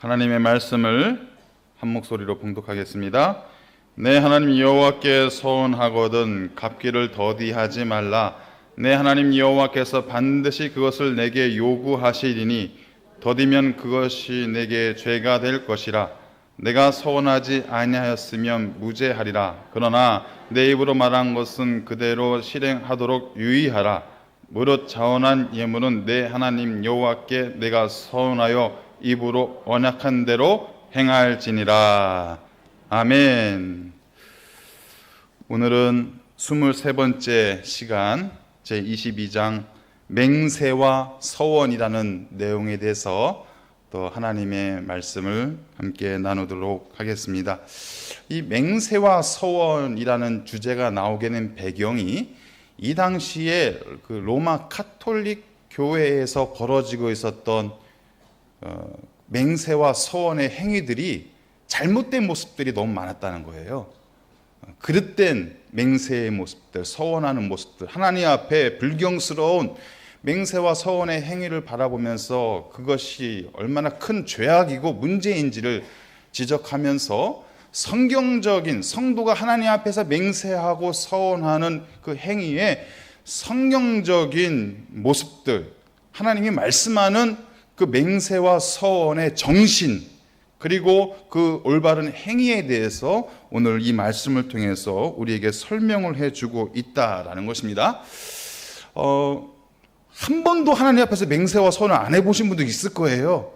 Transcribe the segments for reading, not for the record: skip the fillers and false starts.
하나님의 말씀을 한 목소리로 봉독하겠습니다. 내 하나님 여호와께 서원하거든 갚기를 더디하지 말라. 내 하나님 여호와께서 반드시 그것을 내게 요구하시리니 더디면 그것이 내게 죄가 될 것이라. 내가 서원하지 아니하였으면 무죄하리라. 그러나 내 입으로 말한 것은 그대로 실행하도록 유의하라. 무릇 자원한 예물은 내 하나님 여호와께 내가 서원하여 입으로 언약한 대로 행할지니라. 아멘. 오늘은 23번째 시간 제22장 맹세와 서원이라는 내용에 대해서 또 하나님의 말씀을 함께 나누도록 하겠습니다. 이 맹세와 서원이라는 주제가 나오게 된 배경이 이 당시에 그 로마 카톨릭 교회에서 벌어지고 있었던 맹세와 서원의 행위들이 잘못된 모습들이 너무 많았다는 거예요. 그릇된 맹세의 모습들, 서원하는 모습들, 하나님 앞에 불경스러운 맹세와 서원의 행위를 바라보면서 그것이 얼마나 큰 죄악이고 문제인지를 지적하면서 성경적인 성도가 하나님 앞에서 맹세하고 서원하는 그 행위의 성경적인 모습들, 하나님이 말씀하는 그 맹세와 서원의 정신, 그리고 그 올바른 행위에 대해서 오늘 이 말씀을 통해서 우리에게 설명을 해주고 있다라는 것입니다. 한 번도 하나님 앞에서 맹세와 서원을 안 해보신 분도 있을 거예요.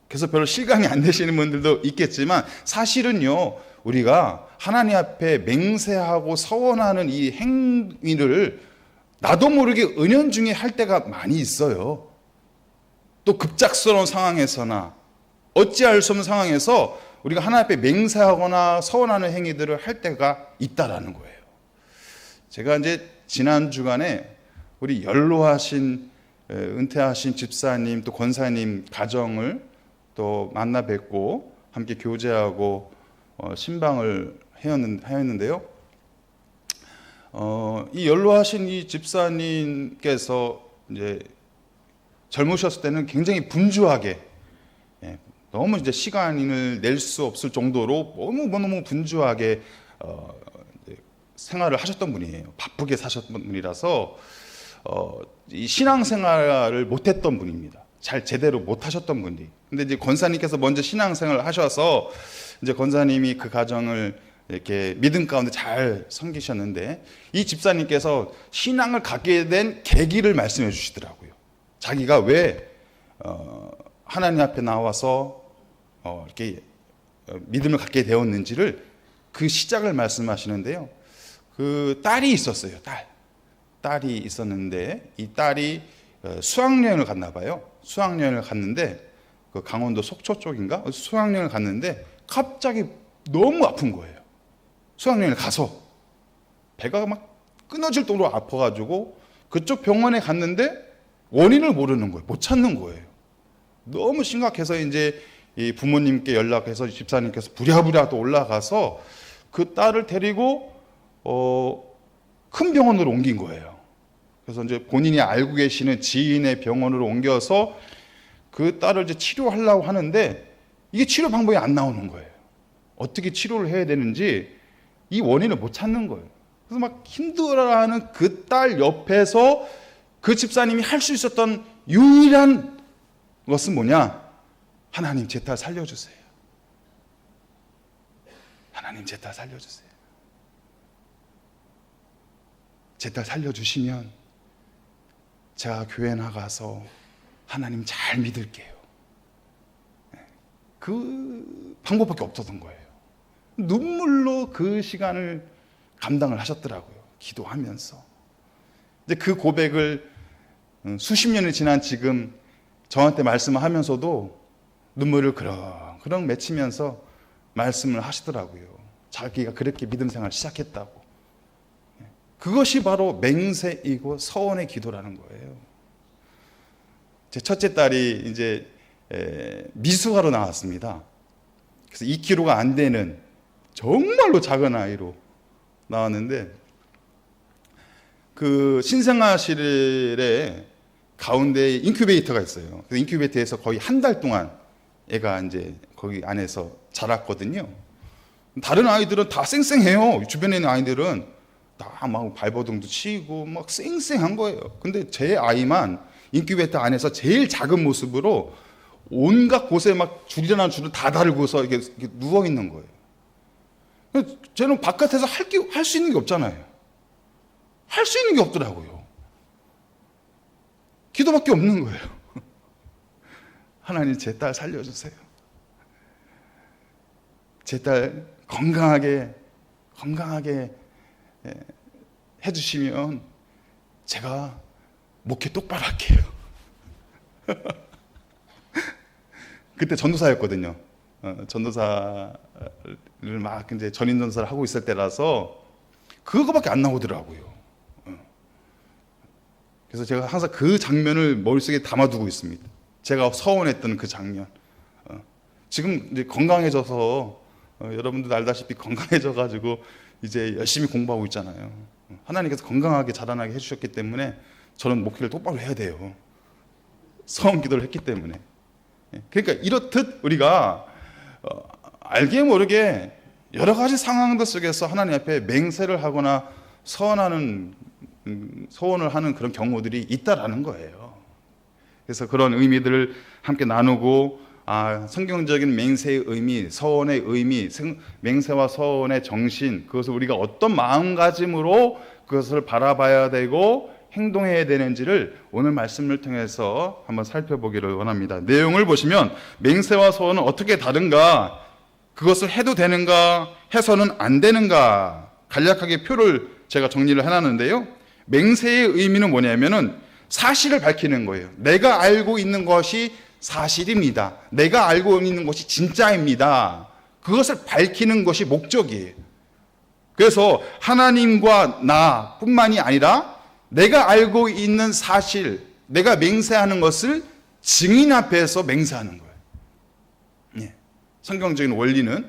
그래서 별로 실감이 안 되시는 분들도 있겠지만 사실은요, 우리가 하나님 앞에 맹세하고 서원하는 이 행위를 나도 모르게 은연중에 할 때가 많이 있어요. 또 급작스러운 상황에서나 어찌할 수 없는 상황에서 우리가 하나님 앞에 맹세하거나 서원하는 행위들을 할 때가 있다라는 거예요. 제가 이제 지난 주간에 우리 연로하신 은퇴하신 집사님 또 권사님 가정을 또 만나 뵙고 함께 교제하고 신방을 하였는데요. 이 연로하신 이 집사님께서 이제 젊으셨을 때는 굉장히 분주하게, 너무 이제 시간을 낼 수 없을 정도로 너무 분주하게 생활을 하셨던 분이에요. 바쁘게 사셨던 분이라서 이 신앙생활을 못했던 분입니다. 잘 제대로 못하셨던 분이. 근데 이제 권사님께서 먼저 신앙생활을 하셔서 이제 권사님이 그 가정을 이렇게 믿음 가운데 잘 섬기셨는데 이 집사님께서 신앙을 갖게 된 계기를 말씀해 주시더라고요. 자기가 왜 하나님 앞에 나와서 이렇게 믿음을 갖게 되었는지를 그 시작을 말씀하시는데요. 그 딸이 있었어요. 딸이 있었는데 이 딸이 수학여행을 갔나 봐요. 수학여행을 갔는데 그 강원도 속초 쪽인가? 수학여행을 갔는데 갑자기 너무 아픈 거예요. 수학여행을 가서 배가 막 끊어질 정도로 아파가지고 그쪽 병원에 갔는데 원인을 모르는 거예요. 못 찾는 거예요. 너무 심각해서 이제 이 부모님께 연락해서 집사님께서 부랴부랴 또 올라가서 그 딸을 데리고 큰 병원으로 옮긴 거예요. 그래서 이제 본인이 알고 계시는 지인의 병원으로 옮겨서 그 딸을 이제 치료하려고 하는데 이게 치료 방법이 안 나오는 거예요. 어떻게 치료를 해야 되는지 이 원인을 못 찾는 거예요. 그래서 막 힘들어하는 그 딸 옆에서 그 집사님이 할 수 있었던 유일한 것은 뭐냐? 하나님 제 딸 살려주세요. 하나님 제 딸 살려주세요. 제 딸 살려주시면 제가 교회 나가서 하나님 잘 믿을게요. 그 방법밖에 없었던 거예요. 눈물로 그 시간을 감당을 하셨더라고요. 기도하면서. 이제 그 고백을 수십 년이 지난 지금 저한테 말씀을 하면서도 눈물을 그렁그렁 맺히면서 말씀을 하시더라고요. 자기가 그렇게 믿음 생활을 시작했다고. 그것이 바로 맹세이고 서원의 기도라는 거예요. 제 첫째 딸이 이제 미숙아로 나왔습니다. 그래서 2kg가 안 되는 정말로 작은 아이로 나왔는데 그 신생아실에 가운데 인큐베이터가 있어요. 그 인큐베이터에서 거의 한 달 동안 애가 이제 거기 안에서 자랐거든요. 다른 아이들은 다 쌩쌩해요. 주변에 있는 아이들은 다 막 발버둥도 치고 막 쌩쌩한 거예요. 근데 제 아이만 인큐베이터 안에서 제일 작은 모습으로 온갖 곳에 막 줄이나 줄을 다 달고서 이렇게 누워 있는 거예요. 쟤는 바깥에서 할 수 있는 게 없잖아요. 할 수 있는 게 없더라고요. 기도밖에 없는 거예요. 하나님, 제 딸 살려주세요. 제 딸 건강하게 해주시면 제가 목회 똑바로 할게요. 그때 전도사였거든요. 전도사를 막 이제 전인 전도사를 하고 있을 때라서 그거밖에 안 나오더라고요. 그래서 제가 항상 그 장면을 머릿속에 담아두고 있습니다. 제가 서원했던 그 장면. 지금 이제 건강해져서 여러분들 알다시피 건강해져가지고 이제 열심히 공부하고 있잖아요. 하나님께서 건강하게 자라나게 해주셨기 때문에 저는 목회를 똑바로 해야 돼요. 서원 기도를 했기 때문에. 그러니까 이렇듯 우리가 알게 모르게 여러 가지 상황들 속에서 하나님 앞에 맹세를 하거나 서원을 하는 그런 경우들이 있다라는 거예요. 그래서 그런 의미들을 함께 나누고, 성경적인 맹세의 의미, 서원의 의미, 맹세와 서원의 정신, 그것을 우리가 어떤 마음가짐으로 그것을 바라봐야 되고 행동해야 되는지를 오늘 말씀을 통해서 한번 살펴보기를 원합니다. 내용을 보시면 맹세와 서원은 어떻게 다른가, 그것을 해도 되는가, 해서는 안 되는가, 간략하게 표를 제가 정리를 해놨는데요. 맹세의 의미는 뭐냐면은 사실을 밝히는 거예요. 내가 알고 있는 것이 사실입니다. 내가 알고 있는 것이 진짜입니다. 그것을 밝히는 것이 목적이에요. 그래서 하나님과 나뿐만이 아니라 내가 알고 있는 사실, 내가 맹세하는 것을 증인 앞에서 맹세하는 거예요. 예. 성경적인 원리는.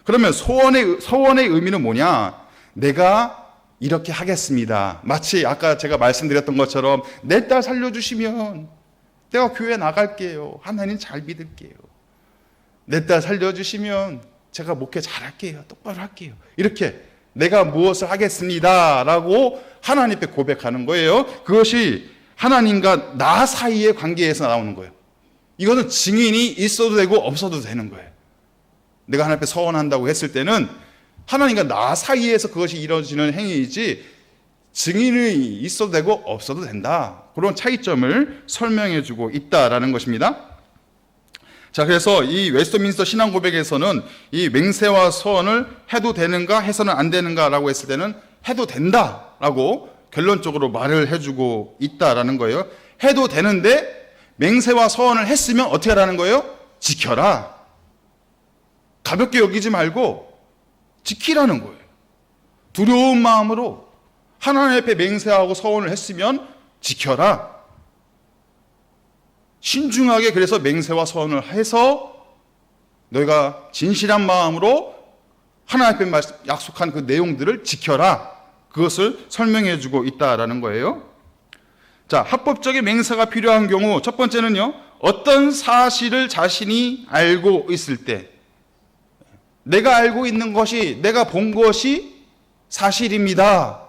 그러면 서원의 의미는 뭐냐? 내가 이렇게 하겠습니다. 마치 아까 제가 말씀드렸던 것처럼 내 딸 살려주시면 내가 교회 나갈게요. 하나님 잘 믿을게요. 내 딸 살려주시면 제가 목회 잘할게요. 똑바로 할게요. 이렇게 내가 무엇을 하겠습니다 라고 하나님 앞에 고백하는 거예요. 그것이 하나님과 나 사이의 관계에서 나오는 거예요. 이거는 증인이 있어도 되고 없어도 되는 거예요. 내가 하나님 앞에 서원한다고 했을 때는 하나님과 나 사이에서 그것이 이루어지는 행위이지 증인이 있어도 되고 없어도 된다. 그런 차이점을 설명해 주고 있다라는 것입니다. 자, 그래서 이 웨스트민스터 신앙 고백에서는 이 맹세와 서원을 해도 되는가 해서는 안 되는가라고 했을 때는 해도 된다라고 결론적으로 말을 해주고 있다라는 거예요. 해도 되는데 맹세와 서원을 했으면 어떻게 하라는 거예요? 지켜라. 가볍게 여기지 말고 지키라는 거예요. 두려운 마음으로 하나님 앞에 맹세하고 서원을 했으면 지켜라. 신중하게 그래서 맹세와 서원을 해서 너희가 진실한 마음으로 하나님 앞에 약속한 그 내용들을 지켜라. 그것을 설명해 주고 있다라는 거예요. 자, 합법적인 맹세가 필요한 경우 첫 번째는요, 어떤 사실을 자신이 알고 있을 때, 내가 알고 있는 것이, 내가 본 것이 사실입니다.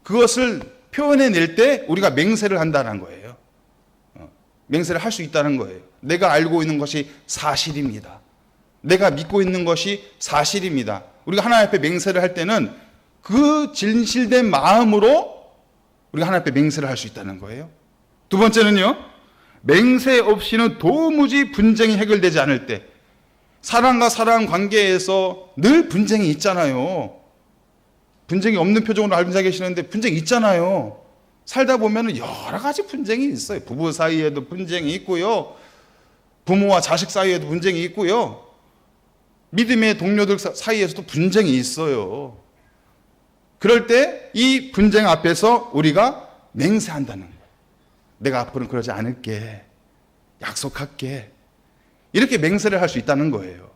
그것을 표현해낼 때 우리가 맹세를 한다는 거예요. 맹세를 할 수 있다는 거예요. 내가 알고 있는 것이 사실입니다. 내가 믿고 있는 것이 사실입니다. 우리가 하나님 앞에 맹세를 할 때는 그 진실된 마음으로 우리가 하나님 앞에 맹세를 할 수 있다는 거예요. 두 번째는요, 맹세 없이는 도무지 분쟁이 해결되지 않을 때, 사람과 사람 관계에서 늘 분쟁이 있잖아요. 분쟁이 없는 표정으로 앉아 계시는데 분쟁이 있잖아요. 살다 보면 여러 가지 분쟁이 있어요. 부부 사이에도 분쟁이 있고요. 부모와 자식 사이에도 분쟁이 있고요. 믿음의 동료들 사이에서도 분쟁이 있어요. 그럴 때 이 분쟁 앞에서 우리가 맹세한다는 거예요. 내가 앞으로는 그러지 않을게. 약속할게. 이렇게 맹세를 할 수 있다는 거예요.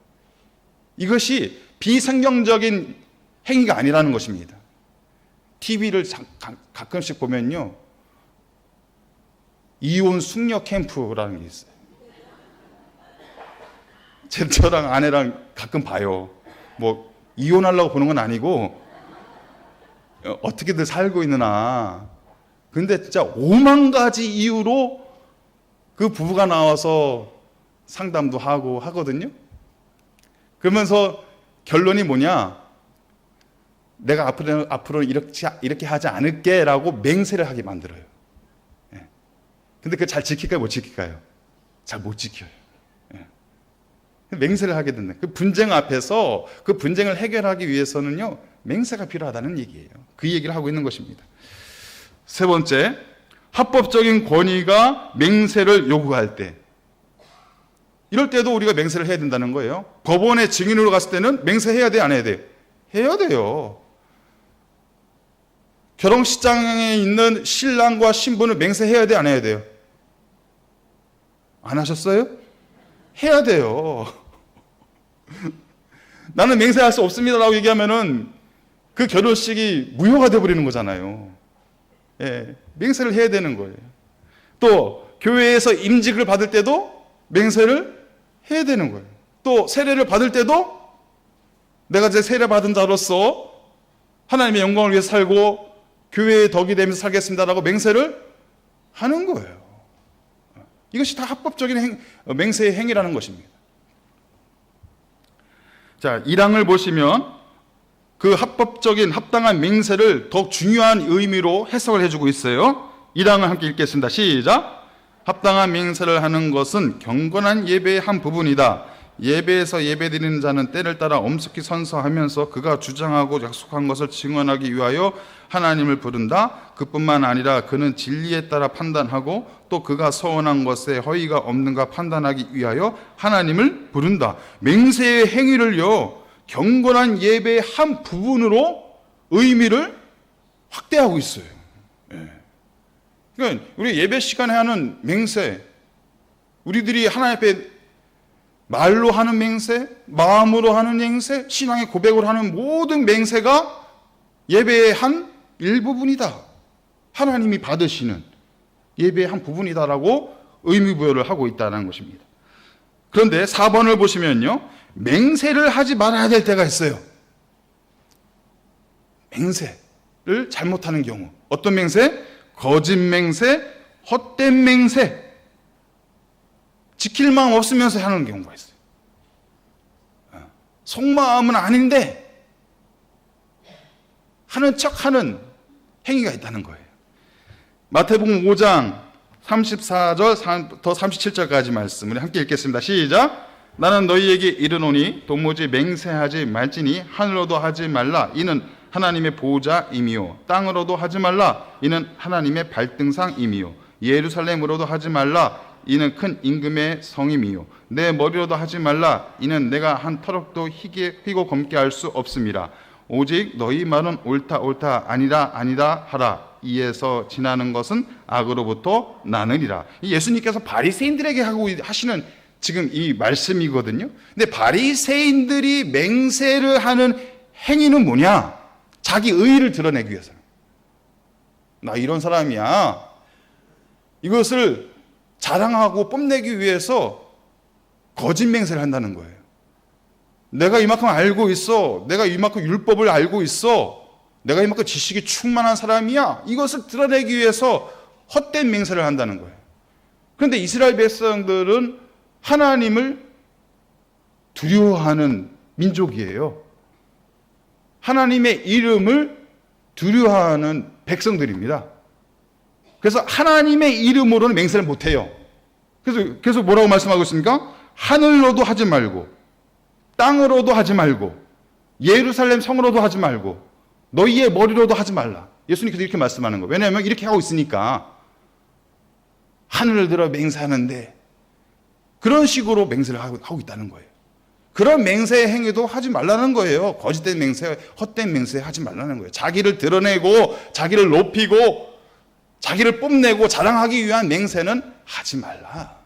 이것이 비성경적인 행위가 아니라는 것입니다. TV를 가끔씩 보면요, 이혼 숙녀 캠프라는 게 있어요. 저랑 아내랑 가끔 봐요. 뭐 이혼하려고 보는 건 아니고 어떻게들 살고 있느나. 근데 진짜 5만 가지 이유로 그 부부가 나와서 상담도 하고 하거든요. 그러면서 결론이 뭐냐? 내가 앞으로 이렇게 하지 않을게라고 맹세를 하게 만들어요. 예. 근데 그걸 잘 지킬까요? 못 지킬까요? 잘 못 지켜요. 예. 맹세를 하게 된다. 그 분쟁 앞에서 그 분쟁을 해결하기 위해서는요, 맹세가 필요하다는 얘기예요. 그 얘기를 하고 있는 것입니다. 세 번째, 합법적인 권위가 맹세를 요구할 때, 이럴 때도 우리가 맹세를 해야 된다는 거예요. 법원에 증인으로 갔을 때는 맹세해야 돼, 안 해야 돼? 해야 돼요. 결혼식장에 있는 신랑과 신부는 맹세해야 돼, 안 해야 돼요? 안 하셨어요? 해야 돼요. 나는 맹세할 수 없습니다라고 얘기하면은 그 결혼식이 무효가 되어버리는 거잖아요. 예, 맹세를 해야 되는 거예요. 또 교회에서 임직을 받을 때도 맹세를 해야 되는 거예요. 또 세례를 받을 때도 내가 제 세례 받은 자로서 하나님의 영광을 위해서 살고 교회의 덕이 되면서 살겠습니다라고 맹세를 하는 거예요. 이것이 다 합법적인 맹세의 행위라는 것입니다. 자, 1항을 보시면 그 합법적인 합당한 맹세를 더욱 중요한 의미로 해석을 해주고 있어요. 1항을 함께 읽겠습니다. 시작. 합당한 맹세를 하는 것은 경건한 예배의 한 부분이다. 예배에서 예배드리는 자는 때를 따라 엄숙히 선서하면서 그가 주장하고 약속한 것을 증언하기 위하여 하나님을 부른다. 그뿐만 아니라 그는 진리에 따라 판단하고 또 그가 서원한 것에 허위가 없는가 판단하기 위하여 하나님을 부른다. 맹세의 행위를요, 경건한 예배의 한 부분으로 의미를 확대하고 있어요. 그러니까 우리 예배 시간에 하는 맹세, 우리들이 하나님 앞에 말로 하는 맹세, 마음으로 하는 맹세, 신앙의 고백으로 하는 모든 맹세가 예배의 한 일부분이다. 하나님이 받으시는 예배의 한 부분이다라고 의미부여를 하고 있다는 것입니다. 그런데 4번을 보시면요, 맹세를 하지 말아야 될 때가 있어요. 맹세를 잘못하는 경우. 어떤 맹세? 거짓 맹세, 헛된 맹세. 지킬 마음 없으면서 하는 경우가 있어요. 속마음은 아닌데 하는 척하는 행위가 있다는 거예요. 마태복음 5장 34절부터 37절까지 말씀을 함께 읽겠습니다. 시작. 나는 너희에게 이르노니 도무지 맹세하지 말지니 하늘로도 하지 말라. 이는 하나님의 보호자이미요. 땅으로도 하지 말라. 이는 하나님의 발등상이미요. 예루살렘으로도 하지 말라. 이는 큰 임금의 성임이요. 내 머리로도 하지 말라. 이는 내가 한 터럭도 휘고 검게 할 수 없음이라. 오직 너희 말은 옳다 옳다 아니라 아니다 하라. 이에서 지나는 것은 악으로부터 나느니라. 예수님께서 바리새인들에게 하시는 지금 이 말씀이거든요. 근데 바리새인들이 맹세를 하는 행위는 뭐냐? 자기 의의를 드러내기 위해서. 나 이런 사람이야. 이것을 자랑하고 뽐내기 위해서 거짓 맹세를 한다는 거예요. 내가 이만큼 알고 있어. 내가 이만큼 율법을 알고 있어. 내가 이만큼 지식이 충만한 사람이야. 이것을 드러내기 위해서 헛된 맹세를 한다는 거예요. 그런데 이스라엘 백성들은 하나님을 두려워하는 민족이에요. 하나님의 이름을 두려워하는 백성들입니다. 그래서 하나님의 이름으로는 맹세를 못해요. 그래서 뭐라고 말씀하고 있습니까? 하늘로도 하지 말고, 땅으로도 하지 말고, 예루살렘 성으로도 하지 말고, 너희의 머리로도 하지 말라. 예수님께서 이렇게 말씀하는 거예요. 왜냐하면 이렇게 하고 있으니까 하늘을 들어 맹세하는데 그런 식으로 맹세를 하고 있다는 거예요. 그런 맹세의 행위도 하지 말라는 거예요. 거짓된 맹세, 헛된 맹세 하지 말라는 거예요. 자기를 드러내고 자기를 높이고 자기를 뽐내고 자랑하기 위한 맹세는 하지 말라.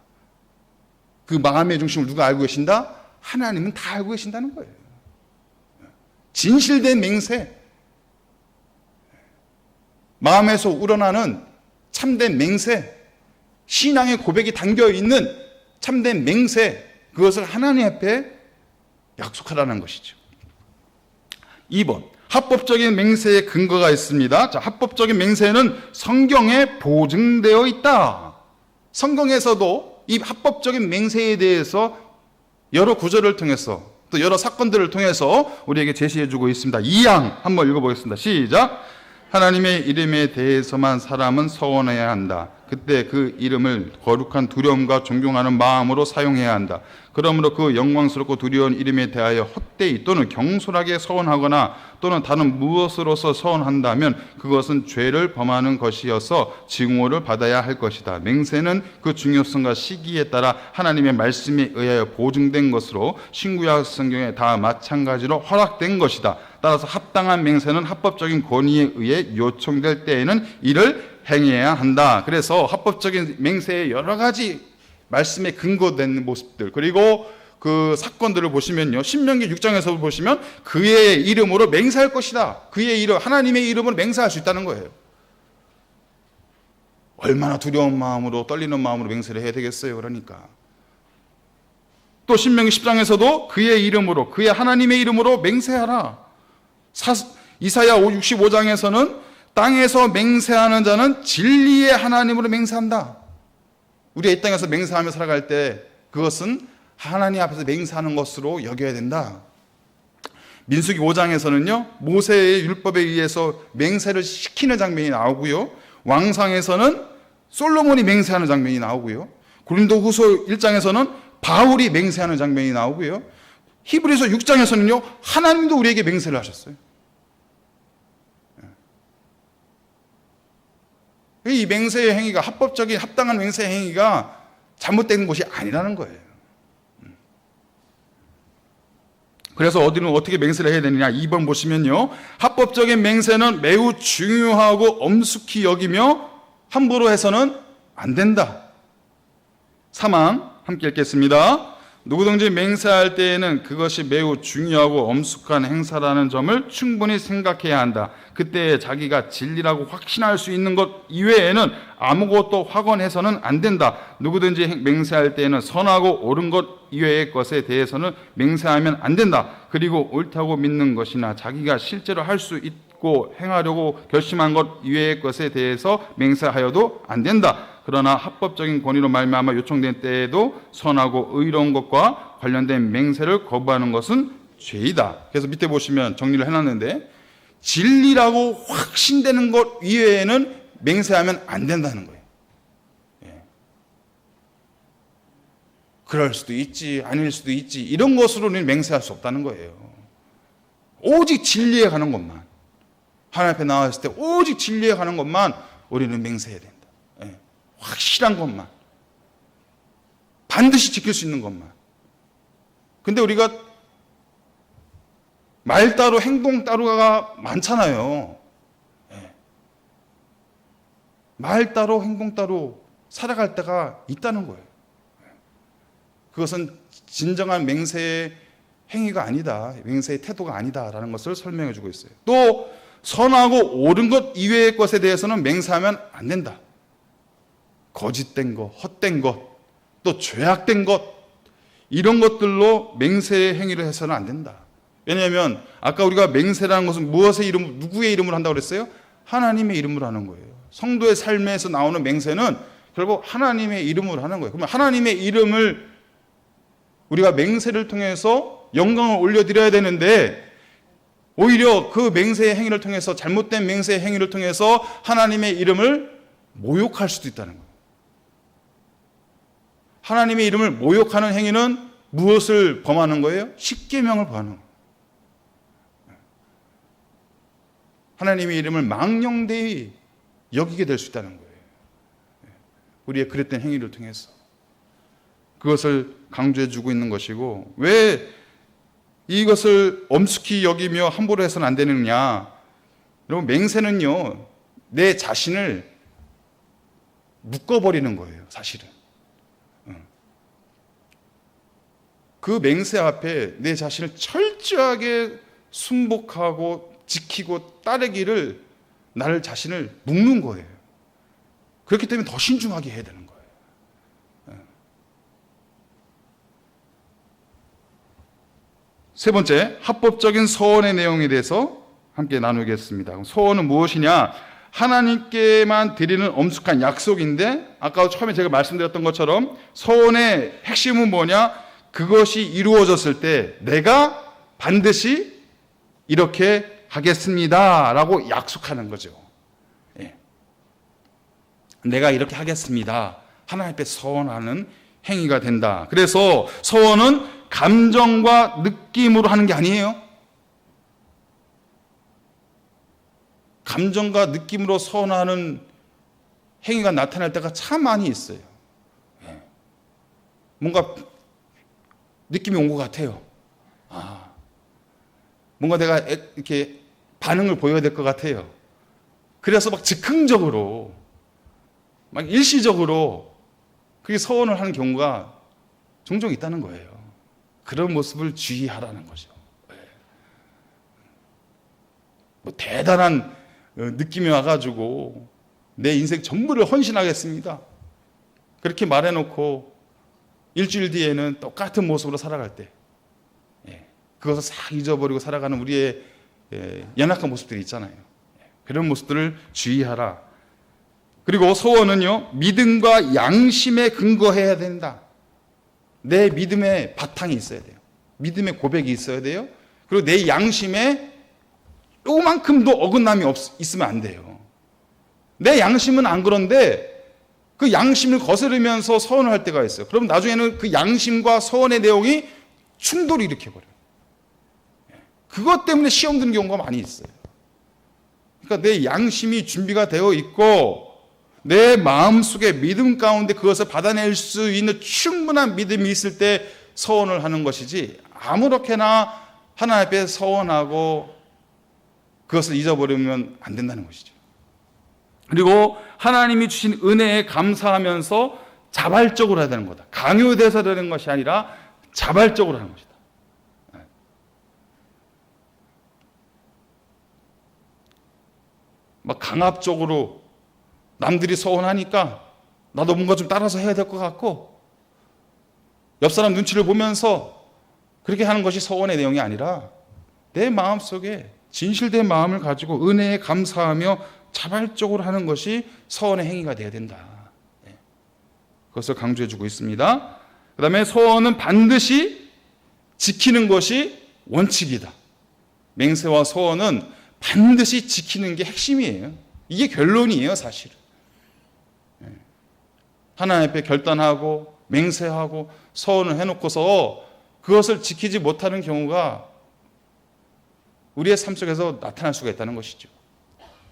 그 마음의 중심을 누가 알고 계신다? 하나님은 다 알고 계신다는 거예요. 진실된 맹세, 마음에서 우러나는 참된 맹세, 신앙의 고백이 담겨있는 참된 맹세, 그것을 하나님 앞에 약속하라는 것이죠. 2번, 합법적인 맹세의 근거가 있습니다. 자, 합법적인 맹세는 성경에 보증되어 있다. 성경에서도 이 합법적인 맹세에 대해서 여러 구절을 통해서 또 여러 사건들을 통해서 우리에게 제시해주고 있습니다. 2양 한번 읽어보겠습니다. 시작. 하나님의 이름에 대해서만 사람은 서원해야 한다. 그때 그 이름을 거룩한 두려움과 존경하는 마음으로 사용해야 한다. 그러므로 그 영광스럽고 두려운 이름에 대하여 헛되이 또는 경솔하게 서원하거나 또는 다른 무엇으로서 서원한다면 그것은 죄를 범하는 것이어서 징후를 받아야 할 것이다. 맹세는 그 중요성과 시기에 따라 하나님의 말씀에 의하여 보증된 것으로 신구약 성경에 다 마찬가지로 허락된 것이다. 따라서 합당한 맹세는 합법적인 권위에 의해 요청될 때에는 이를 행해야 한다. 그래서 합법적인 맹세의 여러 가지 말씀에 근거된 모습들, 그리고 그 사건들을 보시면요, 신명기 6장에서 보시면 그의 이름으로 맹세할 것이다. 그의 이름, 하나님의 이름으로 맹세할 수 있다는 거예요. 얼마나 두려운 마음으로, 떨리는 마음으로 맹세를 해야 되겠어요. 그러니까 또 신명기 10장에서도 그의 이름으로, 그의 하나님의 이름으로 맹세하라. 이사야 65장에서는 땅에서 맹세하는 자는 진리의 하나님으로 맹세한다. 우리가 이 땅에서 맹세하며 살아갈 때 그것은 하나님 앞에서 맹세하는 것으로 여겨야 된다. 민수기 5장에서는요, 모세의 율법에 의해서 맹세를 시키는 장면이 나오고요, 왕상에서는 솔로몬이 맹세하는 장면이 나오고요, 고린도후서 1장에서는 바울이 맹세하는 장면이 나오고요, 히브리서 6장에서는요 하나님도 우리에게 맹세를 하셨어요. 이 맹세의 행위가, 합법적인 합당한 맹세의 행위가 잘못된 것이 아니라는 거예요. 그래서 어떻게 맹세를 해야 되느냐, 2번 보시면요, 합법적인 맹세는 매우 중요하고 엄숙히 여기며 함부로 해서는 안 된다. 3항 함께 읽겠습니다. 누구든지 맹세할 때에는 그것이 매우 중요하고 엄숙한 행사라는 점을 충분히 생각해야 한다. 그때 자기가 진리라고 확신할 수 있는 것 이외에는 아무것도 확언해서는 안 된다. 누구든지 맹세할 때에는 선하고 옳은 것 이외의 것에 대해서는 맹세하면 안 된다. 그리고 옳다고 믿는 것이나 자기가 실제로 할 수 있고 행하려고 결심한 것 이외의 것에 대해서 맹세하여도 안 된다. 그러나 합법적인 권위로 말미암아 요청된 때에도 선하고 의로운 것과 관련된 맹세를 거부하는 것은 죄이다. 그래서 밑에 보시면 정리를 해놨는데, 진리라고 확신되는 것 이외에는 맹세하면 안 된다는 거예요. 예. 그럴 수도 있지, 아닐 수도 있지, 이런 것으로는 맹세할 수 없다는 거예요. 오직 진리에 가는 것만, 하나님 앞에 나왔을 때 오직 진리에 가는 것만 우리는 맹세해야 된다. 예. 확실한 것만, 반드시 지킬 수 있는 것만. 근데 우리가 말 따로 행동 따로가 많잖아요. 예. 말 따로 행동 따로 살아갈 때가 있다는 거예요. 그것은 진정한 맹세의 행위가 아니다, 맹세의 태도가 아니다라는 것을 설명해 주고 있어요. 또 선하고 옳은 것 이외의 것에 대해서는 맹세하면 안 된다. 거짓된 것, 헛된 것, 또 죄악된 것, 이런 것들로 맹세의 행위를 해서는 안 된다. 왜냐하면 아까 우리가 맹세라는 것은 무엇의 이름, 누구의 이름으로 한다고 그랬어요? 하나님의 이름으로 하는 거예요. 성도의 삶에서 나오는 맹세는 결국 하나님의 이름으로 하는 거예요. 그러면 하나님의 이름을 우리가 맹세를 통해서 영광을 올려드려야 되는데, 오히려 그 맹세의 행위를 통해서, 잘못된 맹세의 행위를 통해서 하나님의 이름을 모욕할 수도 있다는 거예요. 하나님의 이름을 모욕하는 행위는 무엇을 범하는 거예요? 십계명을 범하는 거예요. 하나님의 이름을 망령되이 여기게 될 수 있다는 거예요. 우리의 그랬던 행위를 통해서 그것을 강조해 주고 있는 것이고, 왜 이것을 엄숙히 여기며 함부로 해서는 안 되느냐. 여러분, 맹세는요, 내 자신을 묶어버리는 거예요, 사실은. 그 맹세 앞에 내 자신을 철저하게 순복하고 지키고 따르기를, 나를 자신을 묶는 거예요. 그렇기 때문에 더 신중하게 해야 되는 거예요. 세 번째, 합법적인 서원의 내용에 대해서 함께 나누겠습니다. 서원은 무엇이냐? 하나님께만 드리는 엄숙한 약속인데, 아까 처음에 제가 말씀드렸던 것처럼 서원의 핵심은 뭐냐? 그것이 이루어졌을 때 내가 반드시 이렇게 하겠습니다 라고 약속하는 거죠. 예. 내가 이렇게 하겠습니다. 하나님 앞에 서원하는 행위가 된다. 그래서 서원은 감정과 느낌으로 하는 게 아니에요. 감정과 느낌으로 서원하는 행위가 나타날 때가 참 많이 있어요. 예. 뭔가 느낌이 온 것 같아요. 뭔가 내가 이렇게 반응을 보여야 될 것 같아요. 그래서 막 즉흥적으로, 막 일시적으로 그게 서원을 하는 경우가 종종 있다는 거예요. 그런 모습을 주의하라는 거죠. 뭐 대단한 느낌이 와가지고 내 인생 전부를 헌신하겠습니다. 그렇게 말해놓고 일주일 뒤에는 똑같은 모습으로 살아갈 때, 그것을 싹 잊어버리고 살아가는 우리의 연약한 모습들이 있잖아요. 그런 모습들을 주의하라. 그리고 서원은요, 믿음과 양심에 근거해야 된다. 내 믿음의 바탕이 있어야 돼요. 믿음의 고백이 있어야 돼요. 그리고 내 양심에 요만큼도 어긋남이 있으면 안 돼요. 내 양심은 안 그런데 그 양심을 거스르면서 서원을 할 때가 있어요. 그럼 나중에는 그 양심과 서원의 내용이 충돌을 일으켜버려요. 그것 때문에 시험 드는 경우가 많이 있어요. 그러니까 내 양심이 준비가 되어 있고 내 마음속에 믿음 가운데 그것을 받아낼 수 있는 충분한 믿음이 있을 때 서원을 하는 것이지, 아무렇게나 하나님 앞에 서원하고 그것을 잊어버리면 안 된다는 것이죠. 그리고 하나님이 주신 은혜에 감사하면서 자발적으로 해야 되는 거다. 강요돼서 되는 것이 아니라 자발적으로 하는 것이다. 막 강압적으로 남들이 서원하니까 나도 뭔가 좀 따라서 해야 될 것 같고, 옆 사람 눈치를 보면서 그렇게 하는 것이 서원의 내용이 아니라 내 마음속에 진실된 마음을 가지고 은혜에 감사하며 자발적으로 하는 것이 서원의 행위가 되어야 된다. 그것을 강조해 주고 있습니다. 그 다음에 서원은 반드시 지키는 것이 원칙이다. 맹세와 서원은 반드시 지키는 게 핵심이에요. 이게 결론이에요, 사실은. 하나님 앞에 결단하고 맹세하고 서원을 해놓고서 그것을 지키지 못하는 경우가 우리의 삶 속에서 나타날 수가 있다는 것이죠.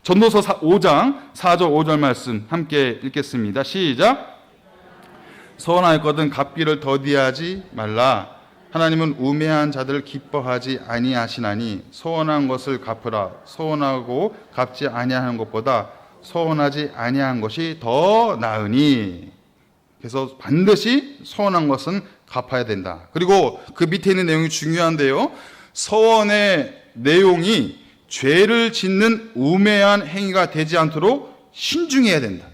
전도서 5장 4절 5절 말씀 함께 읽겠습니다. 시작. 서원하였거든 갚기를 더디하지 말라. 하나님은 우매한 자들을 기뻐하지 아니하시나니 서원한 것을 갚으라. 서원하고 갚지 아니하는 것보다 서원하지 아니한 것이 더 나으니. 그래서 반드시 서원한 것은 갚아야 된다. 그리고 그 밑에 있는 내용이 중요한데요, 서원의 내용이 죄를 짓는 우매한 행위가 되지 않도록 신중해야 된다.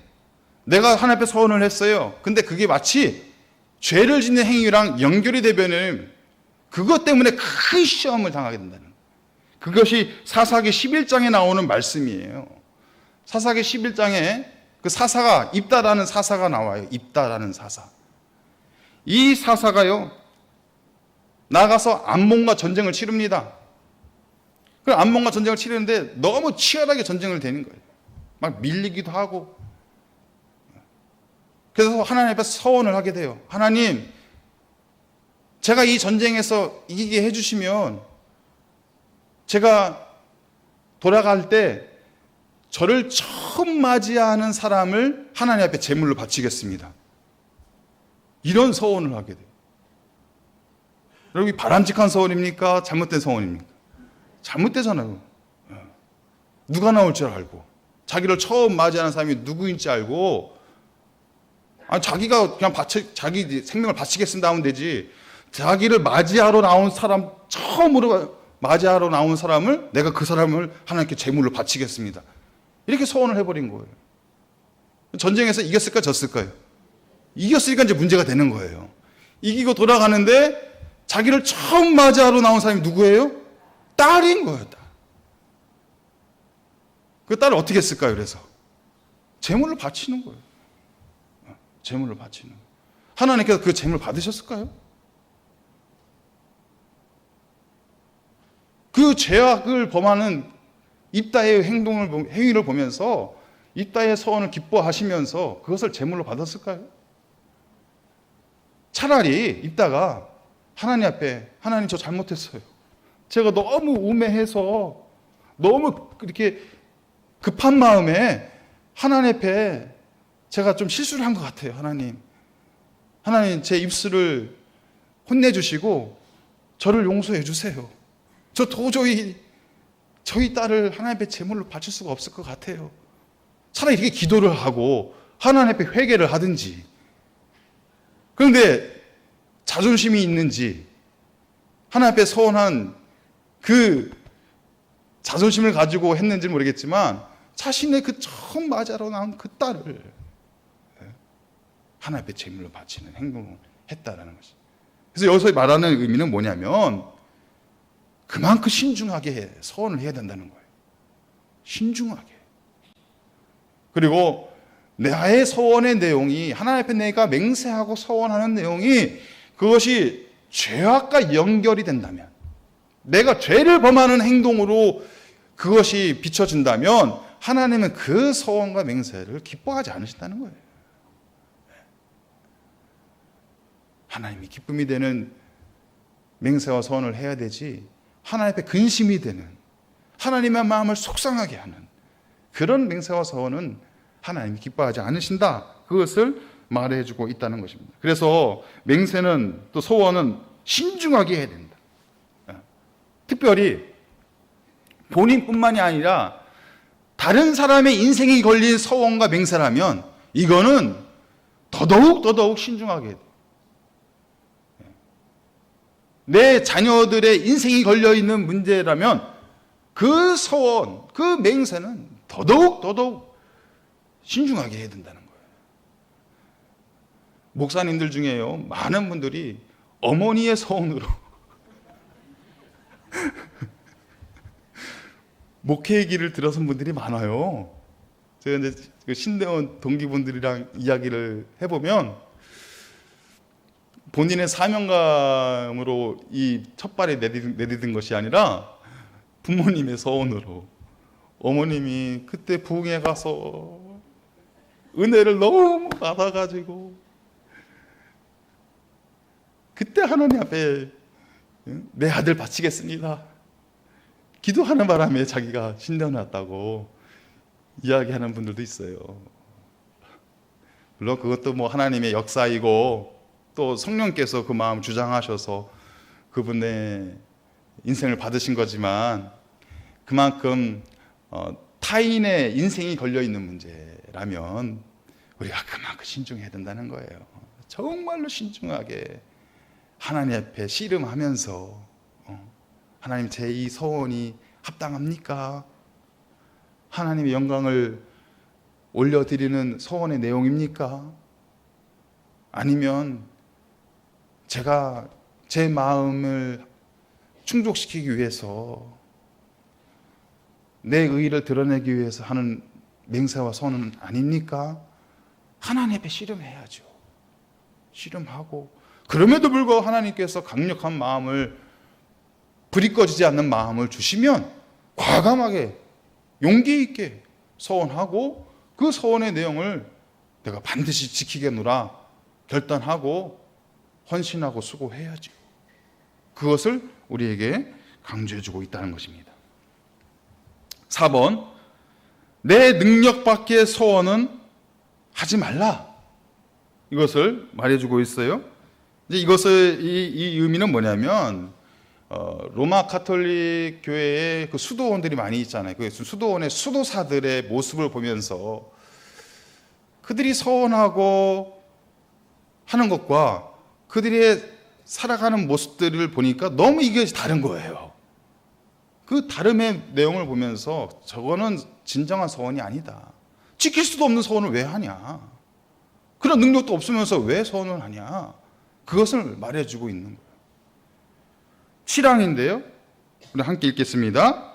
내가 하나님 앞에 서원을 했어요. 근데 그게 마치 죄를 짓는 행위랑 연결이 되면은 그것 때문에 큰 시험을 당하게 된다는 거예요. 그것이 사사기 11장에 나오는 말씀이에요. 사사기 11장에 그 사사가, 입다라는 사사가 나와요. 입다라는 사사. 이 사사가요, 나가서 암몬과 전쟁을 치릅니다. 그 암몬과 전쟁을 치르는데 너무 치열하게 전쟁을 되는 거예요. 막 밀리기도 하고. 그래서 하나님 앞에 서원을 하게 돼요. 하나님, 제가 이 전쟁에서 이기게 해주시면 제가 돌아갈 때 저를 처음 맞이하는 사람을 하나님 앞에 제물로 바치겠습니다. 이런 서원을 하게 돼요. 여러분, 바람직한 서원입니까? 잘못된 서원입니까? 잘못되잖아요. 누가 나올 줄 알고, 자기를 처음 맞이하는 사람이 누구인지 알고, 아니, 자기가 그냥 자기 생명을 바치겠습니다 하면 되지, 자기를 맞이하러 나온 사람, 처음으로 맞이하러 나온 사람을 내가 그 사람을 하나님께 제물로 바치겠습니다, 이렇게 서원을 해버린 거예요. 전쟁에서 이겼을까 졌을까요? 이겼으니까 이제 문제가 되는 거예요. 이기고 돌아가는데 자기를 처음 맞이하러 나온 사람이 누구예요? 딸인 거예요, 딸. 그 딸을 어떻게 했을까요, 그래서? 제물로 바치는 거예요. 제물로 바치는 거예요. 하나님께서 그 제물 받으셨을까요? 그 죄악을 범하는 입다의 행위를 보면서 입다의 서원을 기뻐하시면서 그것을 제물로 받았을까요? 차라리 입다가 하나님 앞에, 하나님 저 잘못했어요. 제가 너무 우매해서 너무 이렇게 급한 마음에 하나님 앞에 제가 좀 실수를 한 것 같아요. 하나님 제 입술을 혼내주시고 저를 용서해 주세요. 저 도저히 저희 딸을 하나님 앞에 제물로 바칠 수가 없을 것 같아요. 차라리 이렇게 기도를 하고 하나님 앞에 회개를 하든지. 그런데 자존심이 있는지 하나님 앞에 서원한 그 자존심을 가지고 했는지 모르겠지만 자신의 그 처음 맞이하러 나온 그 딸을 하나님 앞에 제물로 바치는 행동을 했다라는 것이. 그래서 여기서 말하는 의미는 뭐냐면 그만큼 신중하게 서원을 해야 된다는 거예요. 신중하게. 그리고 나의 서원의 내용이 하나님 앞에 내가 맹세하고 서원하는 내용이 그것이 죄악과 연결이 된다면, 내가 죄를 범하는 행동으로 그것이 비춰진다면 하나님은 그 서원과 맹세를 기뻐하지 않으신다는 거예요. 하나님이 기쁨이 되는 맹세와 서원을 해야 되지, 하나님 앞에 근심이 되는, 하나님의 마음을 속상하게 하는 그런 맹세와 서원은 하나님이 기뻐하지 않으신다. 그것을 말해주고 있다는 것입니다. 그래서 맹세는 또 서원은 신중하게 해야 된다. 특별히 본인뿐만이 아니라 다른 사람의 인생이 걸린 서원과 맹세라면 이거는 더더욱 신중하게 해야 돼요. 내 자녀들의 인생이 걸려있는 문제라면 그 서원, 그 맹세는 더더욱 신중하게 해야 된다는 거예요. 목사님들 중에요, 많은 분들이 어머니의 서원으로 목회의 길을 들어선 분들이 많아요. 제가 이제 신대원 동기분들이랑 이야기를 해보면 본인의 사명감으로 이 첫발에 내디딘 것이 아니라 부모님의 서원으로, 어머님이 그때 부흥회 가서 은혜를 너무 받아가지고 그때 하나님 앞에 내 아들 바치겠습니다 기도하는 바람에 자기가 신대원 왔다고 이야기하는 분들도 있어요. 물론 그것도 뭐 하나님의 역사이고 또 성령께서 그 마음 주장하셔서 그분의 인생을 받으신 거지만, 그만큼 타인의 인생이 걸려있는 문제라면 우리가 그만큼 신중해야 된다는 거예요. 정말로 신중하게 하나님 앞에 씨름하면서 하나님 제 이 서원이 합당합니까? 하나님의 영광을 올려드리는 서원의 내용입니까? 아니면 제가 제 마음을 충족시키기 위해서 내 의의를 드러내기 위해서 하는 맹세와 선은 아닙니까? 하나님 앞에 씨름해야죠. 씨름하고, 그럼에도 불구하고 하나님께서 강력한 마음을, 불이 꺼지지 않는 마음을 주시면 과감하게 용기 있게 서원하고 그 서원의 내용을 내가 반드시 지키겠노라 결단하고 헌신하고 수고해야죠. 그것을 우리에게 강조해주고 있다는 것입니다. 4번, 내 능력 밖의 서원은 하지 말라. 이것을 말해주고 있어요. 이제 이것을 이 의미는 뭐냐면 로마 가톨릭 교회에 그 수도원들이 많이 있잖아요. 그 수도원의 수도사들의 모습을 보면서 그들이 서원하고 하는 것과 그들의 살아가는 모습들을 보니까 너무 이게 다른 거예요. 그 다름의 내용을 보면서 저거는 진정한 서원이 아니다. 지킬 수도 없는 서원을 왜 하냐? 그런 능력도 없으면서 왜 서원을 하냐? 그것을 말해주고 있는 거예요. 7항인데요. 우리 함께 읽겠습니다.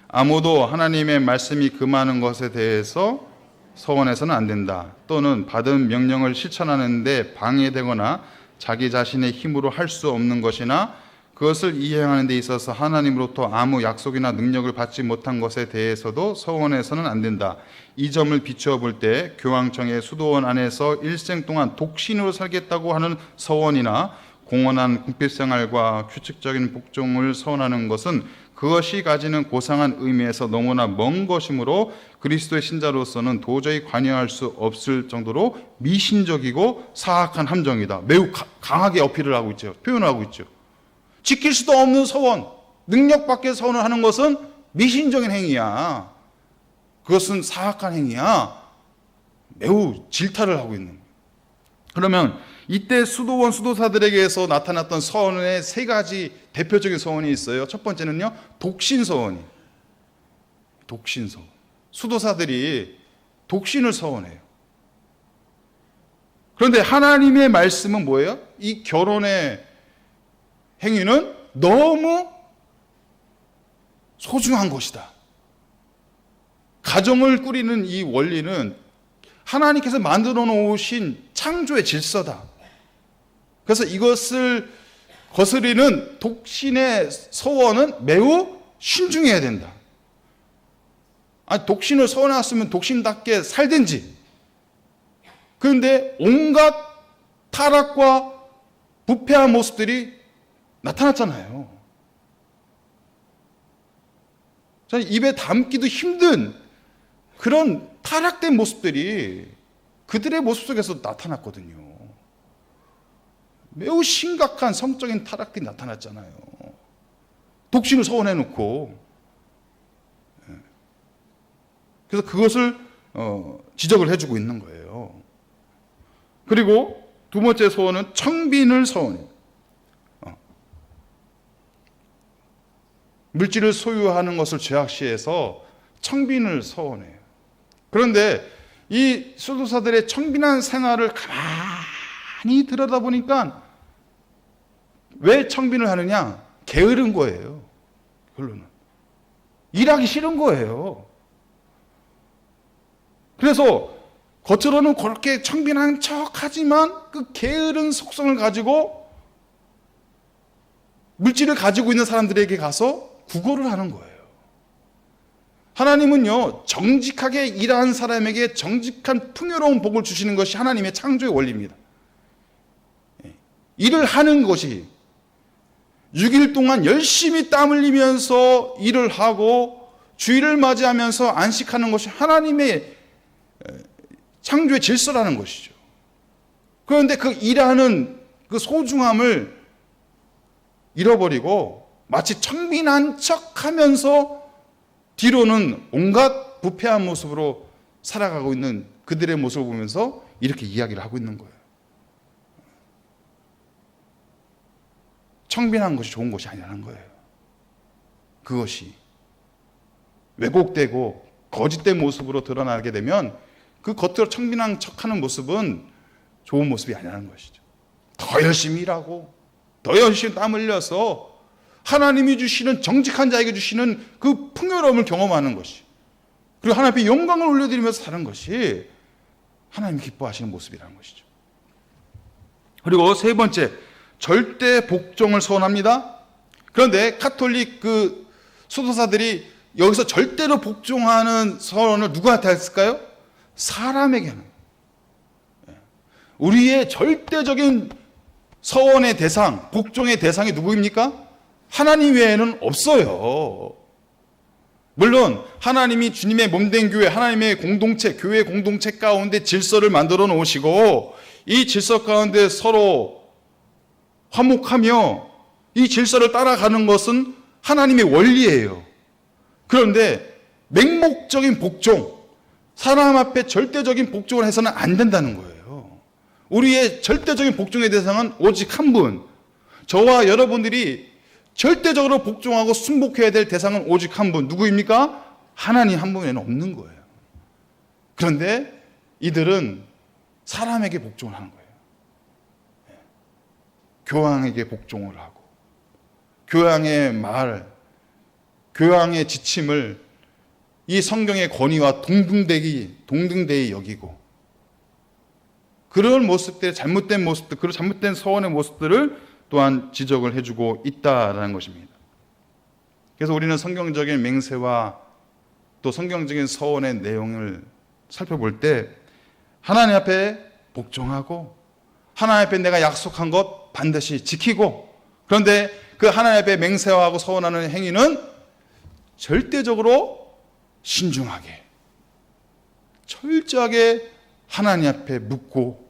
아무도 하나님의 말씀이 금하는 것에 대해서 서원해서는 안 된다. 또는 받은 명령을 실천하는데 방해되거나 자기 자신의 힘으로 할 수 없는 것이나 그것을 이행하는 데 있어서 하나님으로부터 아무 약속이나 능력을 받지 못한 것에 대해서도 서원해서는 안 된다. 이 점을 비추어 볼 때 교황청의 수도원 안에서 일생 동안 독신으로 살겠다고 하는 서원이나 공헌한 궁핍생활과 규칙적인 복종을 서원하는 것은 그것이 가지는 고상한 의미에서 너무나 먼 것이므로 그리스도의 신자로서는 도저히 관여할 수 없을 정도로 미신적이고 사악한 함정이다. 매우 강하게 어필을 하고 있죠. 표현을 하고 있죠. 지킬 수도 없는 서원, 능력 밖의 서원을 하는 것은 미신적인 행위야. 그것은 사악한 행위야. 매우 질타를 하고 있는 거예요. 그러면 이때 수도원 수도사들에게서 나타났던 서원의 세 가지 대표적인 서원이 있어요. 첫 번째는요, 독신서원이. 독신서원. 수도사들이 독신을 서원해요. 그런데 하나님의 말씀은 뭐예요? 이 결혼의 행위는 너무 소중한 것이다. 가정을 꾸리는 이 원리는 하나님께서 만들어 놓으신 창조의 질서다. 그래서 이것을 거스르는 독신의 서원은 매우 신중해야 된다. 아니, 독신을 서원했으면 독신답게 살든지. 그런데 온갖 타락과 부패한 모습들이 나타났잖아요. 저는 입에 담기도 힘든 그런 타락된 모습들이 그들의 모습 속에서 나타났거든요. 매우 심각한 성적인 타락들이 나타났잖아요. 독신을 서원해놓고. 그래서 그것을 지적을 해주고 있는 거예요. 그리고 두 번째 서원은 청빈을 서원해요. 물질을 소유하는 것을 죄악시해서 청빈을 서원해요. 그런데 이 수도사들의 청빈한 생활을 가만히 들여다보니까 왜 청빈을 하느냐? 게으른 거예요. 결론은. 일하기 싫은 거예요. 그래서 겉으로는 그렇게 청빈한 척하지만 그 게으른 속성을 가지고 물질을 가지고 있는 사람들에게 가서 구걸을 하는 거예요. 하나님은요, 정직하게 일하는 사람에게 정직한 풍요로운 복을 주시는 것이 하나님의 창조의 원리입니다. 일을 하는 것이 6일 동안 열심히 땀 흘리면서 일을 하고 주일을 맞이하면서 안식하는 것이 하나님의 창조의 질서라는 것이죠. 그런데 그 일하는 그 소중함을 잃어버리고 마치 청빈한 척하면서 뒤로는 온갖 부패한 모습으로 살아가고 있는 그들의 모습을 보면서 이렇게 이야기를 하고 있는 거예요. 청빈한 것이 좋은 것이 아니라는 거예요. 그것이 왜곡되고 거짓된 모습으로 드러나게 되면 그 겉으로 청빈한 척하는 모습은 좋은 모습이 아니라는 것이죠. 더 열심히 일하고 더 열심히 땀 흘려서 하나님이 주시는 정직한 자에게 주시는 그 풍요로움을 경험하는 것이, 그리고 하나님 앞에 영광을 올려드리면서 사는 것이 하나님이 기뻐하시는 모습이라는 것이죠. 그리고 세 번째, 절대 복종을 소원합니다. 그런데 카톨릭 그 수도사들이 여기서 절대로 복종하는 서원을 누구한테 했을까요? 사람에게 하는 거예요. 우리의 절대적인 서원의 대상, 복종의 대상이 누구입니까? 하나님 외에는 없어요. 물론 하나님이 주님의 몸된 교회, 하나님의 공동체, 교회 공동체 가운데 질서를 만들어 놓으시고 이 질서 가운데 서로 화목하며 이 질서를 따라가는 것은 하나님의 원리예요. 그런데 맹목적인 복종, 사람 앞에 절대적인 복종을 해서는 안 된다는 거예요. 우리의 절대적인 복종의 대상은 오직 한 분, 저와 여러분들이 절대적으로 복종하고 순복해야 될 대상은 오직 한 분, 누구입니까? 하나님 한 분에는 없는 거예요. 그런데 이들은 사람에게 복종을 하는 거예요. 교황에게 복종을 하고 교양의 말, 교양의 지침을 이 성경의 권위와 동등되이 여기고, 그런 모습들, 잘못된 모습들, 그런 잘못된 서원의 모습들을 또한 지적을 해주고 있다라는 것입니다. 그래서 우리는 성경적인 맹세와 또 성경적인 서원의 내용을 살펴볼 때 하나님 앞에 복종하고 하나님 앞에 내가 약속한 것 반드시 지키고, 그런데 그 하나님 앞에 맹세하고 서원하는 행위는 절대적으로 신중하게 철저하게 하나님 앞에 묻고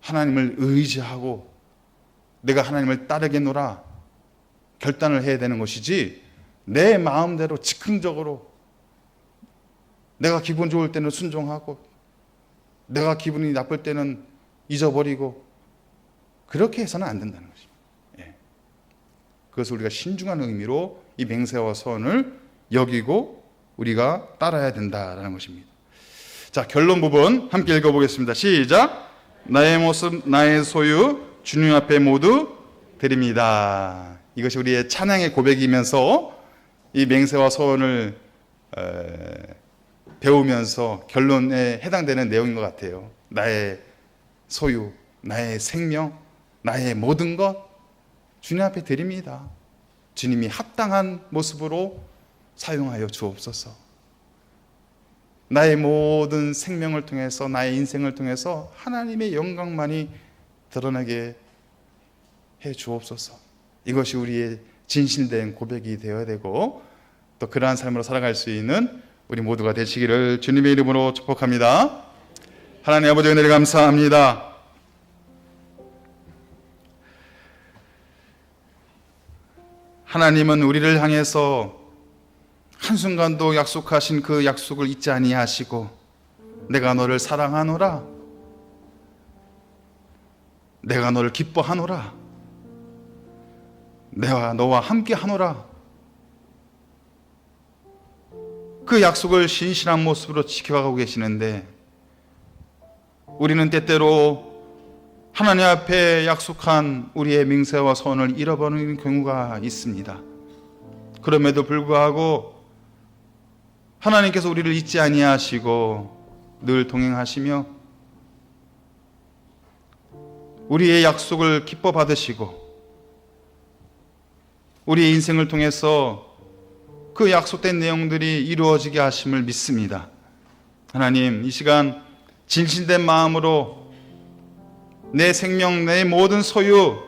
하나님을 의지하고 내가 하나님을 따르겠노라 결단을 해야 되는 것이지, 내 마음대로 즉흥적으로 내가 기분 좋을 때는 순종하고 내가 기분이 나쁠 때는 잊어버리고 그렇게 해서는 안 된다는 것입니다. 예. 그것을 우리가 신중한 의미로 이 맹세와 서원을 여기고 우리가 따라야 된다는 것입니다. 자, 결론 부분 함께 읽어보겠습니다. 시작. 나의 모습 나의 소유 주님 앞에 모두 드립니다. 이것이 우리의 찬양의 고백이면서 이 맹세와 서원을 배우면서 결론에 해당되는 내용인 것 같아요. 나의 소유, 나의 생명, 나의 모든 것 주님 앞에 드립니다. 주님이 합당한 모습으로 사용하여 주옵소서. 나의 모든 생명을 통해서, 나의 인생을 통해서 하나님의 영광만이 드러나게 해 주옵소서. 이것이 우리의 진실된 고백이 되어야 되고, 또 그러한 삶으로 살아갈 수 있는 우리 모두가 되시기를 주님의 이름으로 축복합니다. 하나님 아버지, 은혜를 감사합니다. 하나님은 우리를 향해서 한순간도 약속하신 그 약속을 잊지 아니하시고, 내가 너를 사랑하노라, 내가 너를 기뻐하노라, 내가 너와 함께 하노라, 그 약속을 신실한 모습으로 지켜가고 계시는데, 우리는 때때로 하나님 앞에 약속한 우리의 맹세와 선을 잃어버리는 경우가 있습니다. 그럼에도 불구하고 하나님께서 우리를 잊지 아니하시고 늘 동행하시며 우리의 약속을 기뻐 받으시고 우리의 인생을 통해서 그 약속된 내용들이 이루어지게 하심을 믿습니다. 하나님, 이 시간 진실된 마음으로 내 생명, 내 모든 소유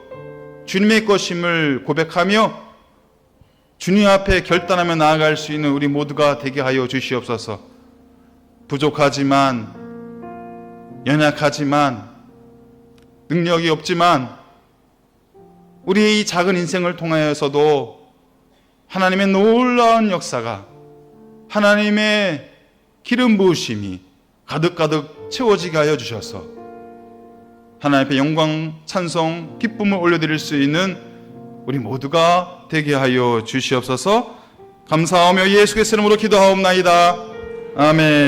주님의 것임을 고백하며 주님 앞에 결단하며 나아갈 수 있는 우리 모두가 되게 하여 주시옵소서. 부족하지만, 연약하지만, 능력이 없지만 우리의 이 작은 인생을 통하여서도 하나님의 놀라운 역사가, 하나님의 기름 부으심이 가득가득 채워지게 하여 주셔서 하나님 앞에 영광, 찬송, 기쁨을 올려드릴 수 있는 우리 모두가 되게 하여 주시옵소서. 감사하며 예수의 이름으로 기도하옵나이다. 아멘.